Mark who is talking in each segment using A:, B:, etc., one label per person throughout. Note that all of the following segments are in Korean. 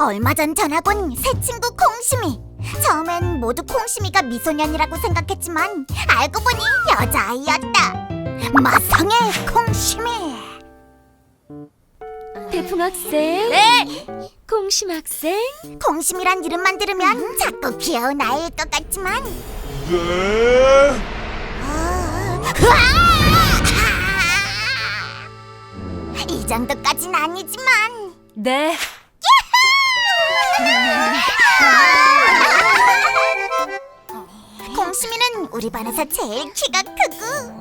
A: 얼마 전 전학 온 새 친구 콩심이. 처음엔 모두 콩심이가 미소년이라고 생각했지만 알고 보니 여자아이였다. 마성의 콩심이.
B: 태풍 학생.
A: 네.
B: 콩심 학생.
A: 콩심이란 이름만 들으면 자꾸 귀여운 아이일 것 같지만
C: 네.
A: 이 정도까진 아니지만
B: 네.
A: 콩심이는 우리 반에서 제일 키가 크고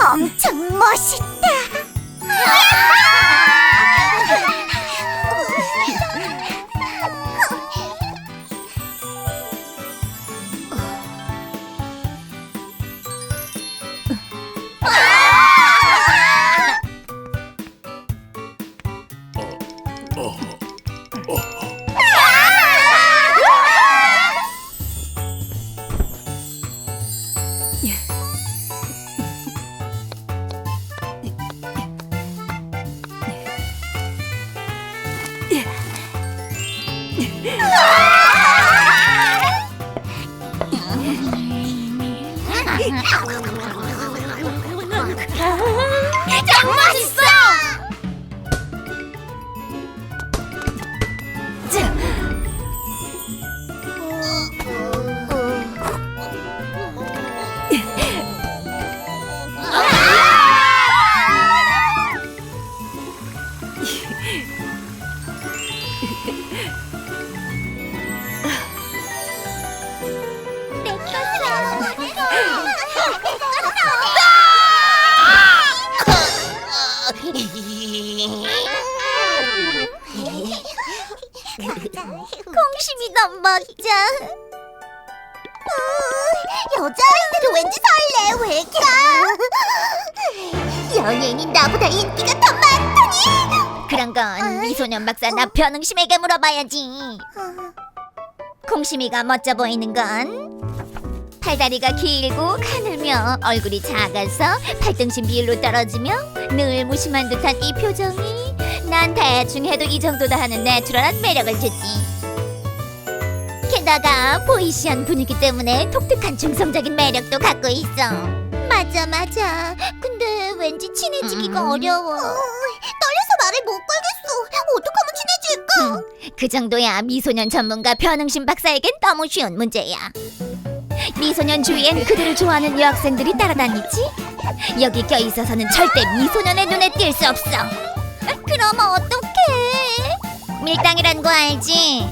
A: 엄청 멋있다. 짱 맛있어! 콩심이 너무 멋져. 여자아이들은 왠지 설레. 왜 이렇게? 연예인이 나보다 인기가 더 많더니.
B: 그런 건 미소년 박사 나편응심에게 물어봐야지. 콩심이가 멋져 보이는 건 팔다리가 길고 가늘며 얼굴이 작아서 팔등신 비율로 떨어지며 늘 무심한 듯한 이 표정이 난 대충 해도 이 정도다 하는 내추럴한 매력을 주지. 게다가 보이시한 분위기 때문에 독특한 중성적인 매력도 갖고 있어. 맞아. 근데 왠지 친해지기가 어려워.
A: 떨려서 말을 못 걸겠어. 어떡하면 친해질까?
B: 그 정도야 미소년 전문가 변응심 박사에겐 너무 쉬운 문제야. 미소년 주위엔 그들을 좋아하는 여학생들이 따라다니지. 여기 껴있어서는 절대 미소년의 눈에 띌 수 없어. 그럼 어떡해? 밀당이란 거 알지?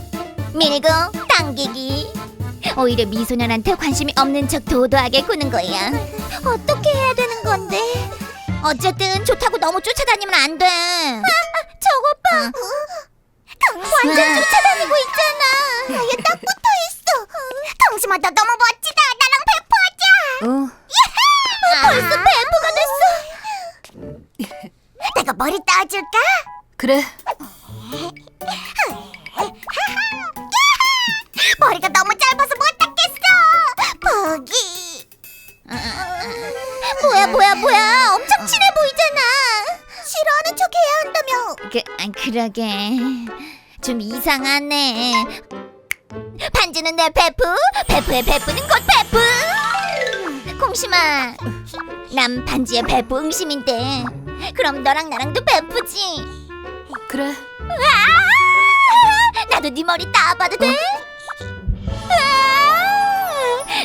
B: 밀고 당기기. 오히려 미소년한테 관심이 없는 척 도도하게 구는 거야. 어떻게 해야 되는 건데? 어쨌든 좋다고 너무 쫓아다니면 안 돼. 저것 봐.
A: 완전 쫓아다니고 있잖아. 아예 딱 붙어있어. 콩심아, 너 너무 멋지다. 나랑 배포하자. 벌써 배포가 됐어. 내가 머리 따줄까?
B: 그래.
A: 머리가 너무 짧아서 못 닦겠어. 포기. 뭐야. 엄청 친해 보이잖아. 싫어하는 척 해야 한다며.
B: 그러게. 좀 이상하네. 반지는 내 베프, 베프의 베프는 곧 베프. 콩심아, 난 반지의 베프 응심인데 그럼 너랑 나랑도 베프지.
D: 그래.
B: 나도 네 머리 따봐도 돼?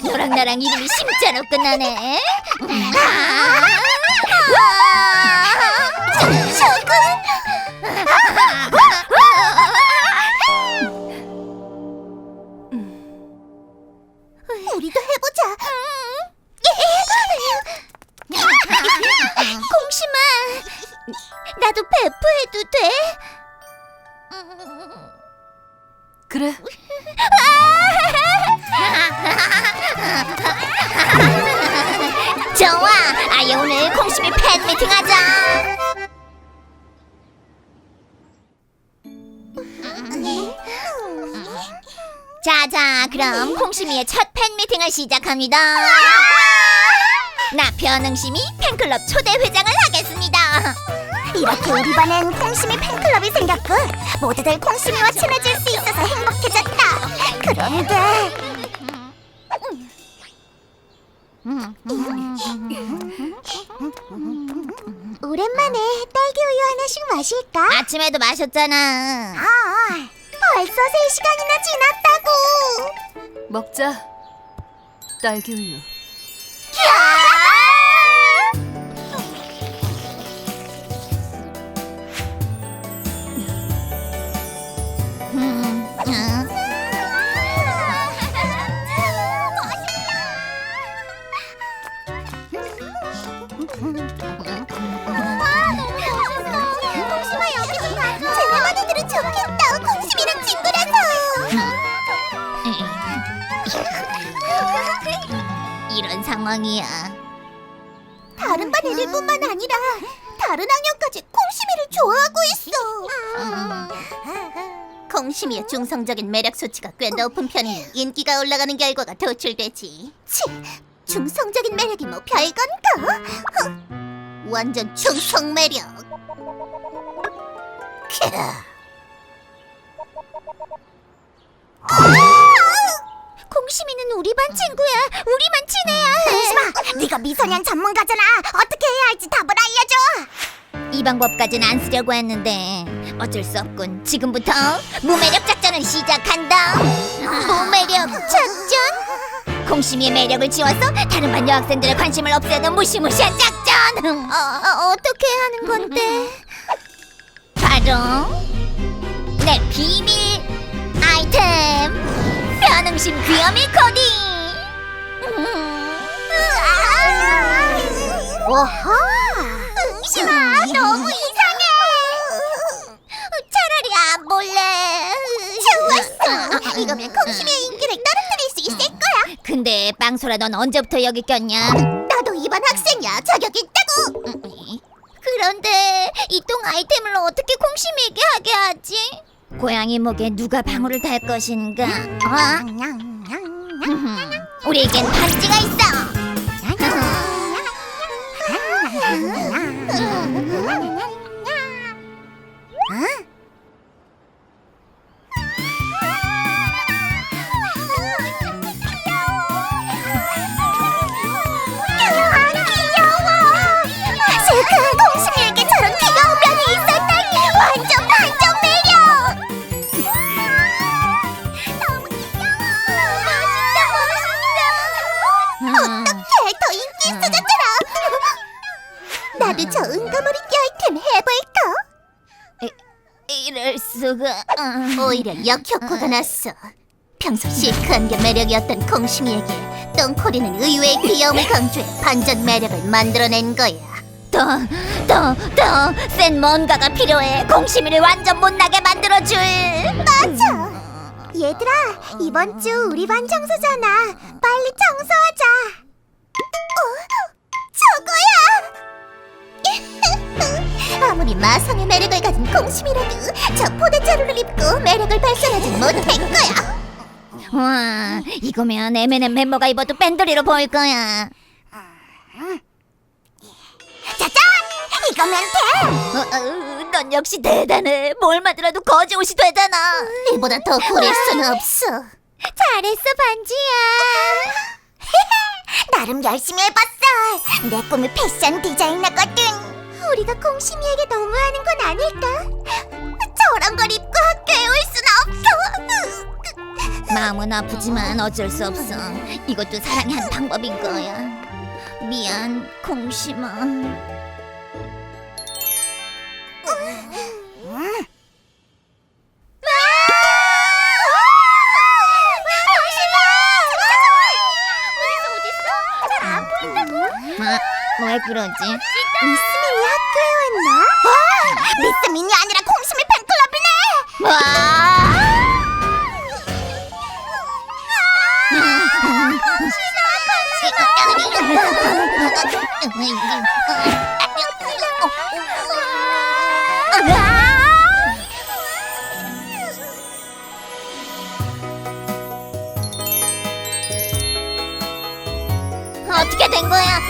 B: 너랑 나랑 이름이 심자로 끝나네.
A: 우리도 해보자.
B: 콩심아, 나도 베프해도 돼?
D: 그래.
B: 좋아, 아예 오늘 콩심이 팬미팅 하자. 자, 그럼 콩심이의 첫 팬미팅을 시작합니다. 나 변응심이 팬클럽 초대 회장을 하겠습니다.
A: 이렇게 우리 반엔 콩심이 팬클럽이 생겼고 모두들 콩심이와 친해질 수 있어서 행복해졌다. 그런데 오랜만에 딸기 우유 하나씩 마실까?
B: 아침에도 마셨잖아.
A: 벌써 3시간이나 지났다고.
D: 먹자. 딸기 우유.
A: 콩심아 여기서 가자. 쟤네만 애들은 좋겠다. 콩심이랑 친구라서.
B: 이런 상황이야.
A: 다른 반 애들뿐만 아니라 다른 학년까지 콩심이를 좋아하고 있어.
B: 콩심이의 중성적인 매력 수치가 꽤 높은 편이니 인기가 올라가는 결과가 도출되지.
A: 치, 중성적인 매력이 뭐 별건가?
B: 완전 중성 매력.
A: 콩심이는 우리 반 친구야. 우리만 친해야 해. 콩심아, 네가 미소년 전문가잖아. 어떻게 해야 할지 답을 알려줘.
B: 이 방법까지는 안 쓰려고 했는데 어쩔 수 없군. 지금부터 무매력 작전을 시작한다. 무매력 작전? 콩심이의 매력을 지워서 다른 반 여학생들의 관심을 없애는 무시무시한 작전.
A: 어떻게 하는 건데?
B: 바로 내 비밀 아이템 변응심 귀요미 코딩.
A: 오호. 응심아, 너무 이상해.
B: 차라리 안 볼래.
A: 좋았어. 이거면 콩심이의 인기를 떨어뜨릴 수 있을 거야.
B: 근데 빵소라, 넌 언제부터 여기 꼈냐?
A: 나도 이반 학생이야. 자격 있다고.
B: 그런데 이 똥 아이템을 어떻게 콩심이에게 하게 하지? 고양이 목에 누가 방울을 달 것인가? 우리에겐 반지가 있어.
A: 콩심이에게 저런 귀여운 면이 있었다니. 완전 반전 매력. 너무 귀여워. 멋있다. 어떡해, 더 인기 있어졌잖아. 나도 저 은가머리 아이템 해볼까?
B: 이럴 수가.
A: 오히려 역효과가 났어. 평소 시크한 게 매력이었던 콩심이에게 똥코리는 의외의 귀여움을 강조해 반전 매력을 만들어낸 거야.
B: 더 센 뭔가가 필요해. 콩심이를 완전 못나게 만들어줄.
A: 맞아. 얘들아, 이번 주 우리 반 청소잖아. 빨리 청소하자. 저거야. 아무리 마성의 매력을 가진 콩심이라도 저 포대자루를 입고 매력을 발산하진 못할 거야.
B: 와, 이거면 M&M 멤버가 입어도 뺀돌이로 보일 거야.
A: 짜잔! 이거면 돼.
B: 넌 역시 대단해. 뭘 만들어도 거지 옷이 되잖아.
A: 이보다 더 꾸릴 수는 없어.
B: 잘했어, 반지야.
A: 나름 열심히 해봤어. 내 꿈이 패션 디자이너거든. 우리가 콩심이에게 너무하는 건 아닐까? 저런 걸 입고 학교에 올 순 없어.
B: 마음은 아프지만 어쩔 수 없어. 이것도 사랑의 한 방법인 거야. 미안, 콩심아. 왜 그러지?
A: 미스민이 학교에 왔나? 미스민이 아니라 콩심이 팬클럽이네.
B: 와! 어떻게 된 거야?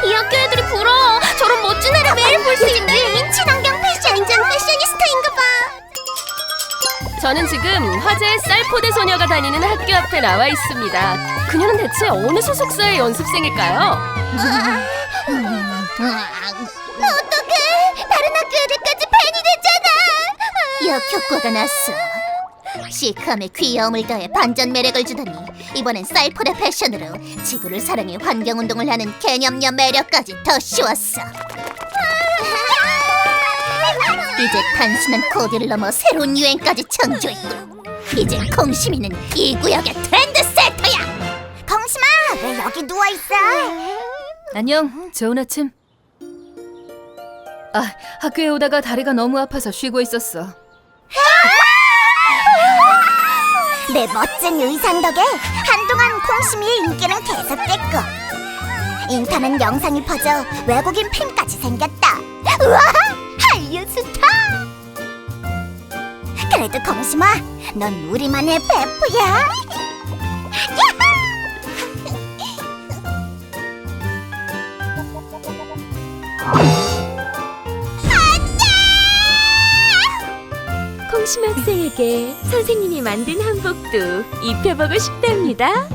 D: 이 학교 애들이 부러워. 저런 멋진 애를 왜
A: 미래를 볼 수 있는 친환경 패션 완전 패셔니스타인가 봐.
D: 저는 지금 화제의 쌀포대 소녀가 다니는 학교 앞에 나와 있습니다. 그녀는 대체 어느 소속사의 연습생일까요?
A: 어떡해! 다른 학교 애들까지 팬이 됐잖아.
B: 역효과가 났어. 시크함에 귀여움을 더해 반전 매력을 주더니 이번엔 쌀포대 패션으로 지구를 사랑해 환경운동을 하는 개념녀 매력까지 더 씌웠어. 이제 단순한 코디를 넘어 새로운 유행까지 창조했고, 이제 공심이는 이 구역의 트렌드세터야.
A: 공심아, 왜 여기 누워있어?
D: 안녕, 좋은 아침. 아, 학교에 오다가 다리가 너무 아파서 쉬고 있었어.
A: 내 멋진 의상 덕에 한동안 공심이의 인기는 계속됐고, 인터넷 영상이 퍼져 외국인 팬까지 생겼다. 우와! 한류 스타! 그래도 공심아, 넌 우리만의 베프야. 야호!
E: 공심 학생에게 선생님이 만든 한복도 입혀보고 싶답니다.